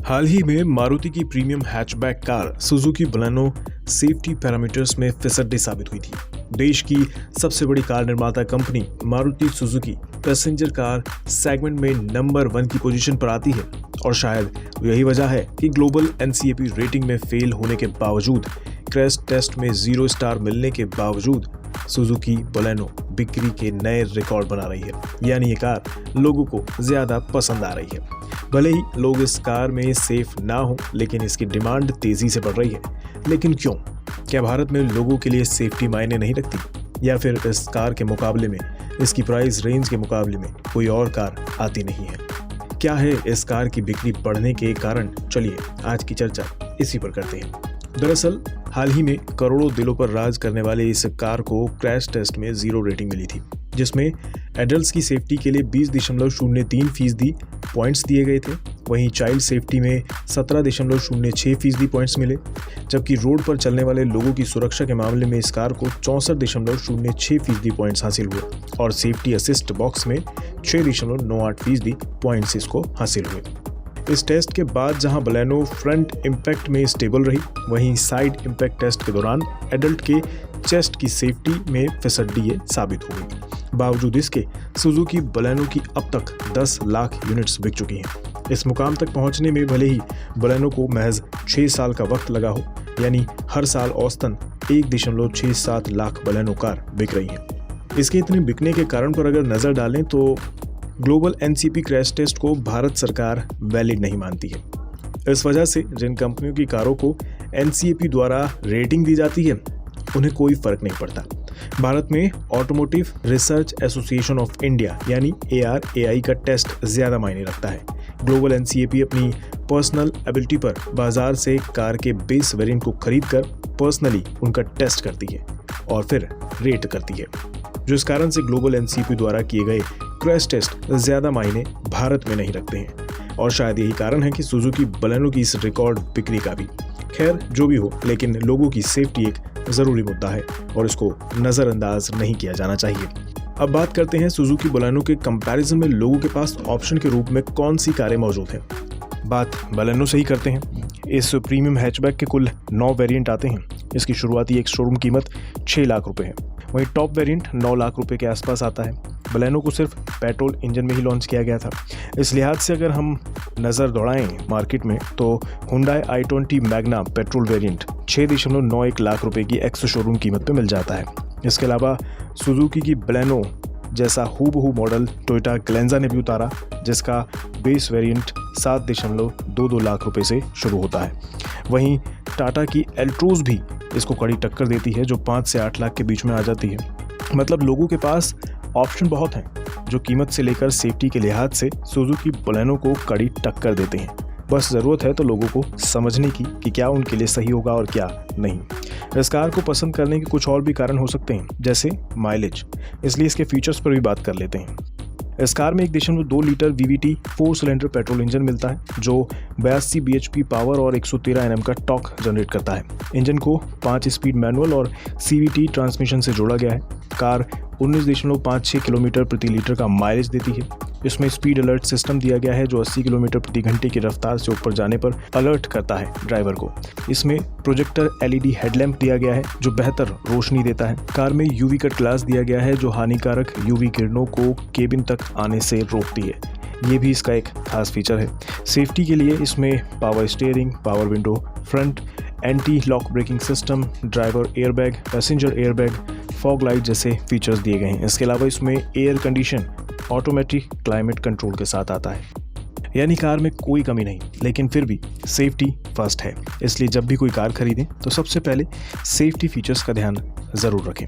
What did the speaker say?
हाल ही में मारुति की premium hatchback car Suzuki Baleno safety parameters में फिसड्डी साबित हुई थी। देश की सबसे बड़ी कार निर्माता company Maruti Suzuki passenger car segment में नंबर 1 की पोजीशन पर आती है और शायद यही वजह है कि ग्लोबल एनसीएपी रेटिंग में फेल होने के बावजूद, क्रैश टेस्ट में 0 स्टार मिलने के बावजूद सुजुकी बलेनो बिक्री के नए रिकॉर्ड बना रही है। यानी ये कार लोगों को ज्यादा पसंद आ रही है। भले ही लोग इस कार में सेफ ना हो, लेकिन इसकी डिमांड तेजी से बढ़ रही है। लेकिन क्यों? क्या भारत में लोगों के लिए सेफ्टी मायने नहीं रखती, या फिर इस कार के मुकाबले में, इसकी प्राइस रेंज के मुकाबले में कोई और कार आती नहीं है? क्या है इस कार की बिक्री बढ़ने के कारण? चलिए आज की चर्चा इसी पर करते हैं। दरअसल हाल ही में करोड़ों दिलों पर राज करने वाले इस कार को क्रैश टेस्ट में 0 रेटिंग मिली थी, जिसमें एडल्ट्स की सेफ्टी के लिए 20.03% पॉइंट्स दिए गए थे। वहीं चाइल्ड सेफ्टी में 17.06% पॉइंट्स मिले, जबकि रोड पर चलने वाले लोगों की सुरक्षा के मामले में इस कार को 64.06% पॉइंट्स हासिल हुए और सेफ्टी असिस्ट बॉक्स में 6.98% पॉइंट्स इसको हासिल हुए। इस टेस्ट के बाद जहां बलेनो फ्रंट इम्पैक्ट में स्टेबल रही, वहीं साइड इम्पैक्ट टेस्ट के दौरान एडल्ट के चेस्ट की सेफ्टी में फिसड्डी साबित हो गई। बावजूद इसके सुजुकी बलेनो की अब तक 10 लाख यूनिट्स बिक चुकी हैं। इस मुकाम तक पहुंचने में भले ही बलेनो को महज 6 साल का वक्त लगा हो, यानी हर साल औसतन 1.67 लाख बलेनो कार बिक रही हैं। इसके इतने बिकने के कारण पर अगर नजर डालें तो ग्लोबल एनसीपी क्रैश टेस्ट को भारत सरकार वैलिड नहीं मानती है। इस वजह से जिन कंपनियों की कारों को एनसीएपी द्वारा रेटिंग दी जाती है, उन्हें कोई फर्क नहीं पड़ता। भारत में automotive research association of India यानी ARAI का टेस्ट ज्यादा मायने रखता है। ग्लोबल एनसीएपी अपनी पर्सनल एबिलिटी पर बाजार से कार के बेस वेरिएंट को खरीदकर पर्सनली उनका टेस्ट करती है और फिर रेट करती है, जो इस कारण से ग्लोबल एनसीएपी द्वारा किए गए क्रैश टेस्ट ज्यादा मायने भारत में नहीं रखते हैं। और शायद यही कारण है कि सुजुकी बलेनो की इस रिकॉर्ड बिक्री का भी। खैर जो भी हो, लेकिन लोगों की सेफ्टी एक जरूरी मुद्दा है और इसको नजरअंदाज नहीं किया जाना चाहिए। अब बात करते हैं सुजुकी बलेनो के कंपैरिजन में लोगों के पास ऑप्शन के रूप में कौन सी कारें मौजूद हैं। बात बलेनो से ही करते हैं। इस प्रीमियम हैचबैक के कुल 9 वेरिएंट आते हैं। इसकी शुरुआती एक शोरूम कीमत 6 लाख रुपए है। वहीं टॉप वेरिएंट 9 लाख रुपए के आसपास आता है। बलेनो को सिर्फ पेट्रोल इंजन में ही लॉन्च किया गया था। इस लिहाज से अगर हम नज़र दौड़ाएं मार्केट में तो Hyundai i20 Magna petrol variant 6.91 lakh रुपए की एक्स शोरूम कीमत पे मिल जाता है। इसके अलावा सुजुकी की बलेनो जैसा हूबहू मॉडल टोयोटा ग्लेंजा ने भी उतारा, जिसका बेस वेरिएंट 7.22 लाख रुपए से शुरू होता है। वहीं टाटा की एल्ट्रोज भी इसको कड़ी टक्कर देती है, जो 5 से 8 लाख के बीच में आ जाती है। मतलब लोगों के पास ऑप्शन बहुत हैं, जो कीमत से लेकर सेफ्टी के लिहाज से सुजुकी बलेनो को कड़ी टक्कर देते हैं। बस ज़रूरत है तो लोगों को समझने की कि क्या उनके लिए सही होगा और क्या नहीं। इस कार को पसंद करने के कुछ और भी कारण हो सकते हैं, जैसे माइलेज। इसलिए इसके फीचर्स पर भी बात कर लेते हैं। इस कार में 1.2 litre VVT 4 cylinder petrol engine मिलता है, जो 82 bhp पावर और 113 Nm का टॉर्क जनरेट करता है। इंजन को 5 स्पीड मैनुअल और CVT ट्रांसमिशन से जोड़ा गया है। कार 19.56 किलोमीटर प्रति लीटर का माइलेज देती है। इसमें स्पीड अलर्ट सिस्टम दिया गया है, जो 80 किलोमीटर प्रति घंटे की रफ्तार से ऊपर जाने पर अलर्ट करता है ड्राइवर को। इसमें प्रोजेक्टर LED हेडलैम्प दिया गया है, जो बेहतर रोशनी देता है। कार में UV कट ग्लास दिया गया है, जो हानिकारक UV किरणों को केबिन तक आने से रोकती है। ये भी इसका एक खास फीचर है। सेफ्टी के लिए इसमें power steering, power window, front anti lock braking system, driver airbag, passenger airbag, fog light जैसे फीचर्स दिए गए हैं। इसके अलावा इसमें air condition automatic climate control के साथ आता है। यानी कार में कोई कमी नहीं, लेकिन फिर भी सेफ्टी फर्स्ट है। इसलिए जब भी कोई कार खरीदें तो सबसे पहले सेफ्टी फीचर्स का ध्यान ज़रूर रखें।